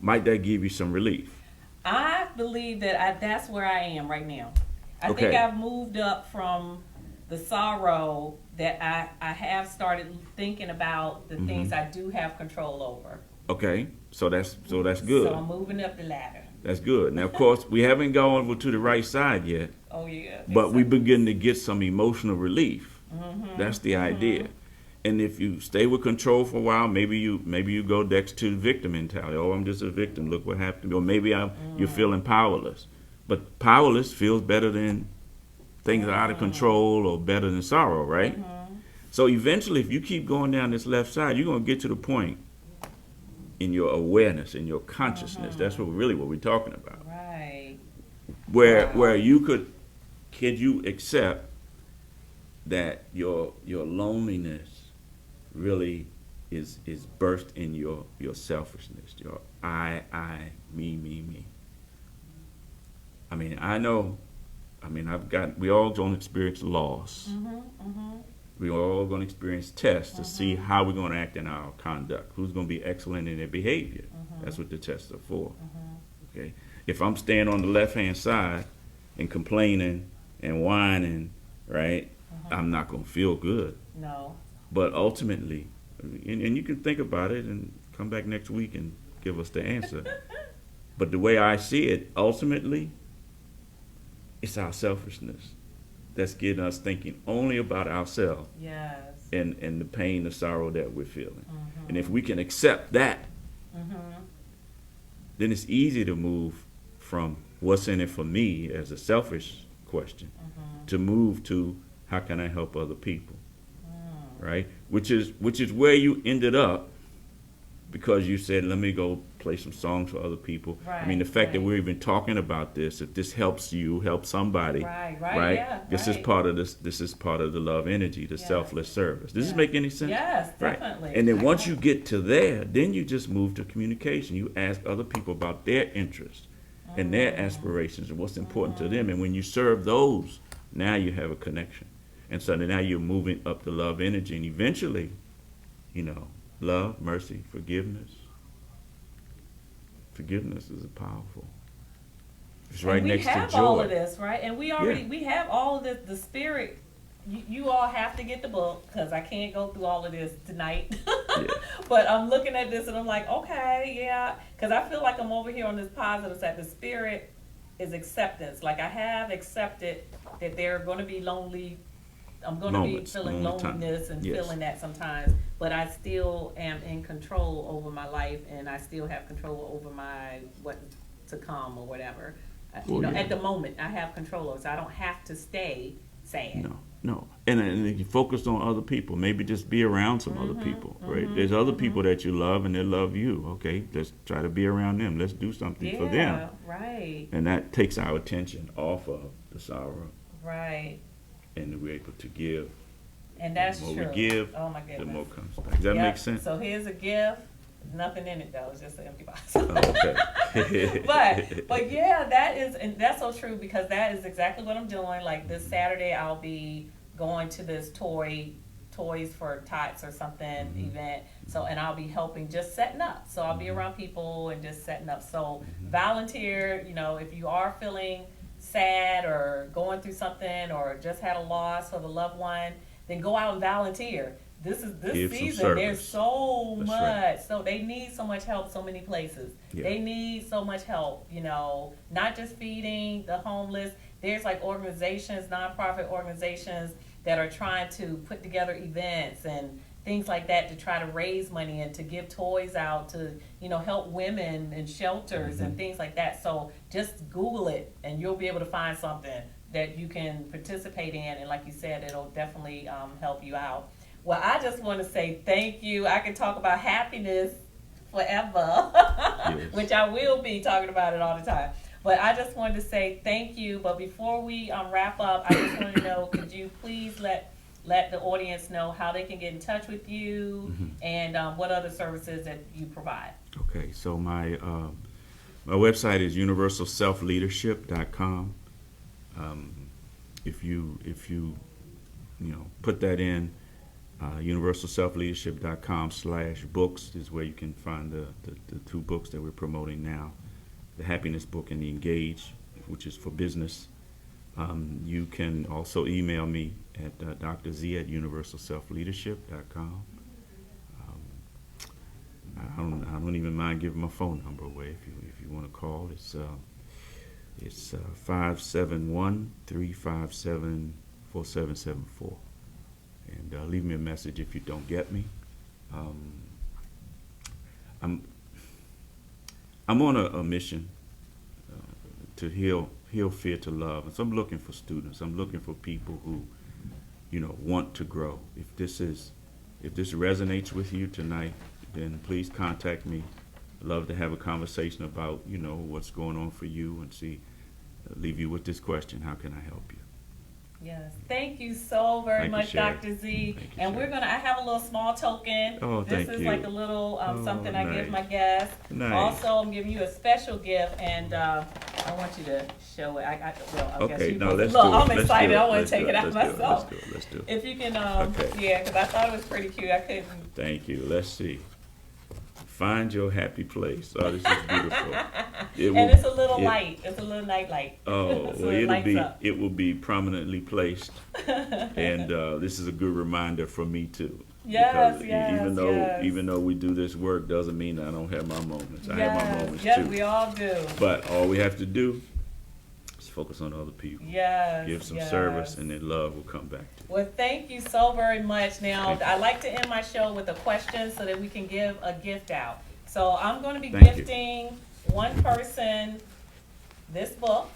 [SPEAKER 4] might that give you some relief?
[SPEAKER 1] I believe that that's where I am right now. I think
[SPEAKER 4] Okay.
[SPEAKER 1] I've moved up from the sorrow that I have started thinking about the things I do have control over.
[SPEAKER 4] Okay, so that's good.
[SPEAKER 1] So I'm moving up the ladder.
[SPEAKER 4] That's good. Now, of course, we haven't gone to the right side yet,
[SPEAKER 1] Oh yeah.
[SPEAKER 4] but we begin to get some emotional relief. That's the idea. And if you stay with control for a while, maybe you go next to the victim mentality. Oh, I'm just a victim. Look what happened to me. Or maybe you're feeling powerless. But powerless feels better than things are out of control, or better than sorrow, right? So eventually, if you keep going down this left side, you're going to get to the point in your awareness, in your consciousness. That's what we're talking about.
[SPEAKER 1] Right.
[SPEAKER 4] Where could you accept that your loneliness really is birthed in your selfishness, your I, me. I mean, we all going to experience loss. We all going to experience tests to see how we're going to act in our conduct, who's going to be excellent in their behavior. That's what the tests are for. Okay, if I'm staying on the left-hand side and complaining and whining, right, I'm not going to feel good.
[SPEAKER 1] No.
[SPEAKER 4] But ultimately, and you can think about it and come back next week and give us the answer. But the way I see it, ultimately, it's our selfishness that's getting us thinking only about ourselves.
[SPEAKER 1] Yes.
[SPEAKER 4] And the pain, the sorrow that we're feeling. And if we can accept that, then it's easy to move from what's in it for me as a selfish question to move to how can I help other people, right? Which is where you ended up, because you said, let me go play some songs for other people.
[SPEAKER 1] Right,
[SPEAKER 4] I mean, the fact that
[SPEAKER 1] right.
[SPEAKER 4] we're even talking about this, if this helps you, help somebody,
[SPEAKER 1] Right, yeah,
[SPEAKER 4] this is
[SPEAKER 1] right.
[SPEAKER 4] part of this is part of the love energy, the
[SPEAKER 1] Yes.
[SPEAKER 4] selfless service. Does this
[SPEAKER 1] Yes.
[SPEAKER 4] make any sense?
[SPEAKER 1] Yes,
[SPEAKER 4] Right.
[SPEAKER 1] definitely.
[SPEAKER 4] And then once you get to there, then you just move to communication. You ask other people about their interests and their aspirations and what's important to them. And when you serve those, now you have a connection. And so now you're moving up the love energy, and eventually, love, mercy, forgiveness. Forgiveness is powerful. It's right next to joy.
[SPEAKER 1] We have all of this, right? And we
[SPEAKER 4] Yeah.
[SPEAKER 1] have all of this. The spirit. You all have to get the book, because I can't go through all of this tonight.
[SPEAKER 4] Yeah.
[SPEAKER 1] But I'm looking at this and I'm like, okay, yeah, because I feel like I'm over here on this positive side. The spirit is acceptance. Like, I have accepted that there are going to be lonely. I'm going to be
[SPEAKER 4] Moments,
[SPEAKER 1] feeling
[SPEAKER 4] lonely time.
[SPEAKER 1] loneliness and
[SPEAKER 4] Yes.
[SPEAKER 1] feeling that sometimes, but I still am in control over my life, and I still have control over my what to come or whatever.
[SPEAKER 4] Oh, yeah.
[SPEAKER 1] At the moment, I have control over, so I don't have to stay sad.
[SPEAKER 4] No. And if you focus on other people, maybe just be around some other people, right? There's other people that you love and they love you, okay? Let's try to be around them. Let's do something for them.
[SPEAKER 1] Yeah, right,
[SPEAKER 4] And that takes our attention off of the sorrow,
[SPEAKER 1] right.
[SPEAKER 4] and we're able to give.
[SPEAKER 1] And that's
[SPEAKER 4] The more
[SPEAKER 1] true.
[SPEAKER 4] we give,
[SPEAKER 1] Oh my
[SPEAKER 4] the
[SPEAKER 1] goodness.
[SPEAKER 4] more comes back. Does that
[SPEAKER 1] Yep.
[SPEAKER 4] make sense?
[SPEAKER 1] So here's a gift. Nothing in it though. It's just an empty box.
[SPEAKER 4] Oh, okay.
[SPEAKER 1] but yeah, that's so true, because that is exactly what I'm doing. Like, this Saturday, I'll be going to this Toys for Tots or something event. So, and I'll be helping, just setting up. So I'll be around people and just setting up. So volunteer. If you are feeling sad or going through something or just had a loss of a loved one, then go out and volunteer. This
[SPEAKER 4] Give some
[SPEAKER 1] season. There's
[SPEAKER 4] service.
[SPEAKER 1] so
[SPEAKER 4] That's
[SPEAKER 1] much.
[SPEAKER 4] right.
[SPEAKER 1] So they need so much help so many places.
[SPEAKER 4] Yeah.
[SPEAKER 1] They need so much help, not just feeding the homeless. There's like organizations, nonprofit organizations that are trying to put together events and things like that to try to raise money and to give toys out to, help women in shelters and things like that. So just Google it and you'll be able to find something that you can participate in. And like you said, it'll definitely help you out. Well, I just want to say thank you. I can talk about happiness forever,
[SPEAKER 4] Yes.
[SPEAKER 1] which I will be talking about it all the time. But I just wanted to say thank you. But before we wrap up, I just want to know, could you please let the audience know how they can get in touch with you and what other services that you provide?
[SPEAKER 4] Okay, so my website is universalselfleadership.com. If you put that in, universalselfleadership.com/books is where you can find the two books that we're promoting now, the Happiness Book and the Engage, which is for business. You can also email me at drz@universalselfleadership.com. I don't even mind giving my phone number away if you want to call. It's 571-357-4774. and leave me a message if you don't get me. I'm on a mission to heal fear to love, and so I'm looking for students. I'm looking for people who, want to grow. If this resonates with you tonight, then please contact me. I'd love to have a conversation about what's going on for you, and leave you with this question: how can I help you?
[SPEAKER 1] Yes, thank you so very
[SPEAKER 4] Thank you,
[SPEAKER 1] much,
[SPEAKER 4] Sherry.
[SPEAKER 1] Dr. Z.
[SPEAKER 4] Thank you,
[SPEAKER 1] And
[SPEAKER 4] Sherry.
[SPEAKER 1] I have a little small token.
[SPEAKER 4] Oh,
[SPEAKER 1] This
[SPEAKER 4] thank
[SPEAKER 1] is
[SPEAKER 4] you.
[SPEAKER 1] like a little something I give
[SPEAKER 4] nice.
[SPEAKER 1] my guests.
[SPEAKER 4] Nice.
[SPEAKER 1] Also, I'm giving you a special gift, and I want you to show it. I guess
[SPEAKER 4] Okay,
[SPEAKER 1] you
[SPEAKER 4] no, let's
[SPEAKER 1] look,
[SPEAKER 4] do it.
[SPEAKER 1] I'm
[SPEAKER 4] Let's
[SPEAKER 1] excited.
[SPEAKER 4] do it.
[SPEAKER 1] I want
[SPEAKER 4] Let's
[SPEAKER 1] to take
[SPEAKER 4] do
[SPEAKER 1] it out
[SPEAKER 4] Let's do
[SPEAKER 1] myself.
[SPEAKER 4] Let's do it.
[SPEAKER 1] If you can,
[SPEAKER 4] Okay.
[SPEAKER 1] yeah, because I thought it was pretty cute. I couldn't.
[SPEAKER 4] Thank you. Let's see. Find your happy place. Oh, this is beautiful.
[SPEAKER 1] And it's a little light. It's a little night light.
[SPEAKER 4] Oh,
[SPEAKER 1] So
[SPEAKER 4] well,
[SPEAKER 1] it lights up.
[SPEAKER 4] it will be prominently placed, and this is a good reminder for me too.
[SPEAKER 1] Yes,
[SPEAKER 4] Because
[SPEAKER 1] yes.
[SPEAKER 4] even though we do this work, doesn't mean I don't have my moments. I have my moments
[SPEAKER 1] yes,
[SPEAKER 4] too.
[SPEAKER 1] we all do.
[SPEAKER 4] But all we have to do is focus on other people.
[SPEAKER 1] Yes.
[SPEAKER 4] Give some
[SPEAKER 1] yes.
[SPEAKER 4] service, and then love will come back to you.
[SPEAKER 1] Well, thank you so very much. Now,
[SPEAKER 4] Thank you.
[SPEAKER 1] I like to end my show with a question so that we can give a gift out. So I'm going to be
[SPEAKER 4] Thank you.
[SPEAKER 1] gifting one person this book,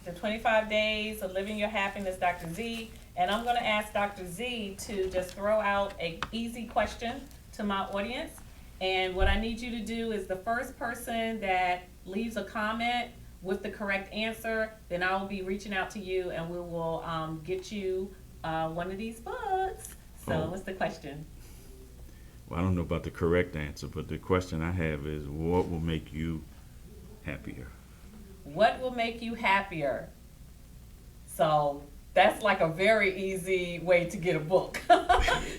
[SPEAKER 1] The 25 Days of Living Your Happiness, Dr. Z. And I'm going to ask Dr. Z to just throw out an easy question to my audience. And what I need you to do is the first person that leaves a comment with the correct answer, then I will be reaching out to you and we will get you one of these books. So
[SPEAKER 4] Oh.
[SPEAKER 1] what's the question?
[SPEAKER 4] Well, I don't know about the correct answer, but the question I have is, what will make you happier?
[SPEAKER 1] What will make you happier? So that's like a very easy way to get a book.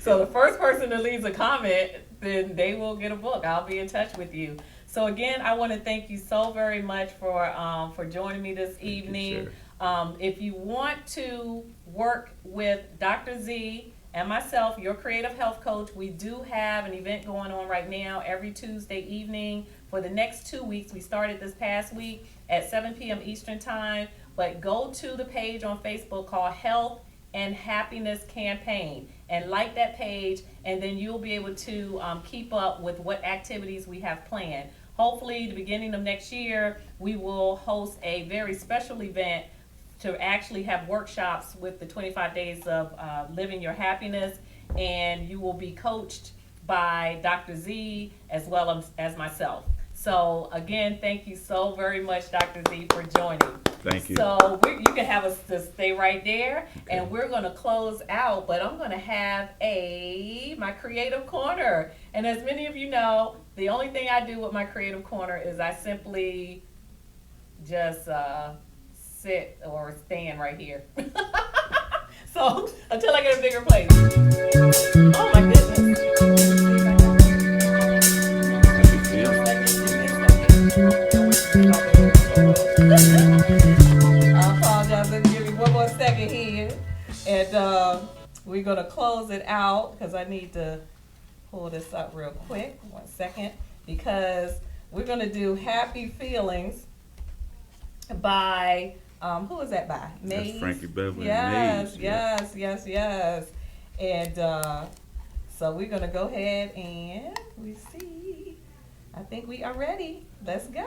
[SPEAKER 1] So the first person that leaves a comment, then they will get a book. I'll be in touch with you. So again, I want to thank you so very much for joining me this evening. If you want to work with Dr. Z and myself, your creative health coach, we do have an event going on right now every Tuesday evening for the next 2 weeks. We started this past week at 7 p.m. Eastern Time, but go to the page on Facebook called Health and Happiness Campaign and like that page, and then you'll be able to keep up with what activities we have planned. Hopefully, the beginning of next year, we will host a very special event to actually have workshops with the 25 days of living your happiness, and you will be coached by Dr. Z as well as myself. So again, thank you so very much, Dr. Z, for joining.
[SPEAKER 4] Thank you.
[SPEAKER 1] So you can have us to stay right there, and we're going to close out, but I'm going to have my creative corner. And as many of you know, the only thing I do with my creative corner is I simply just sit or stand right here. So until I get a bigger place. Oh my goodness. I apologize. Let me give you one more second here. And we're going to close it out because I need to pull this up real quick. 1 second. Because we're going to do Happy Feelings by, who is that by? Maze?
[SPEAKER 4] That's Frankie Beverly.
[SPEAKER 1] Yes,
[SPEAKER 4] Maze,
[SPEAKER 1] yes. And so we're going to go ahead and we see. I think we are ready. Let's go.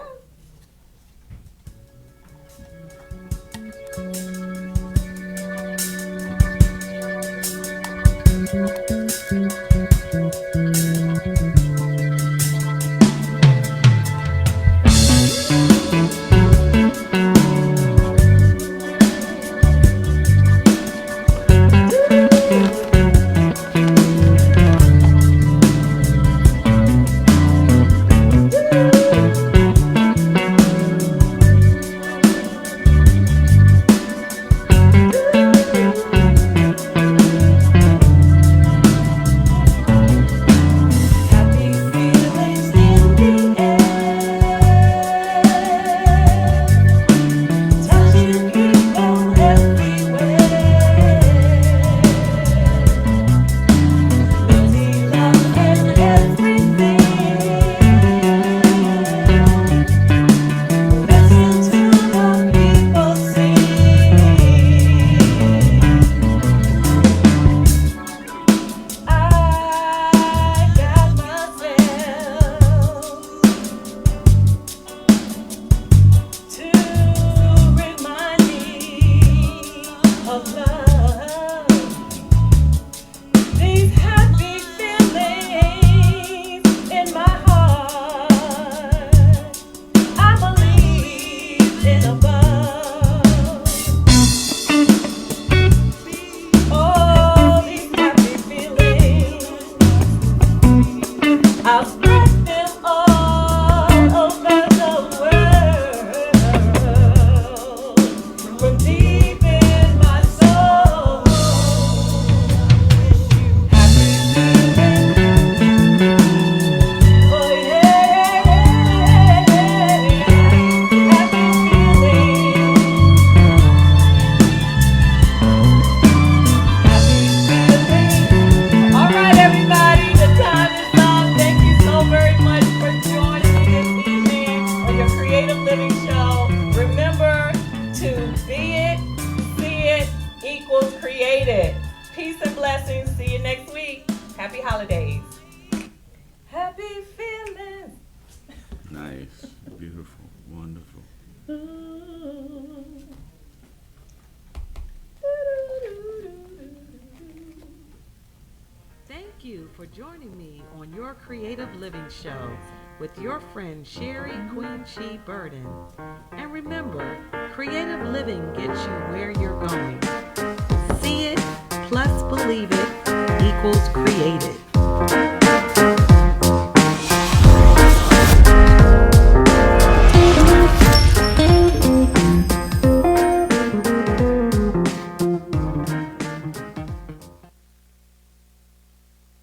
[SPEAKER 1] created. Peace and blessings. See you next week. Happy holidays. Happy feelings.
[SPEAKER 4] Nice, beautiful, wonderful.
[SPEAKER 5] Thank you for joining me on your creative living show with your friend Sherry QueenShe Burden. And remember, creative living gets you where you're going. See it plus believe it equals creative.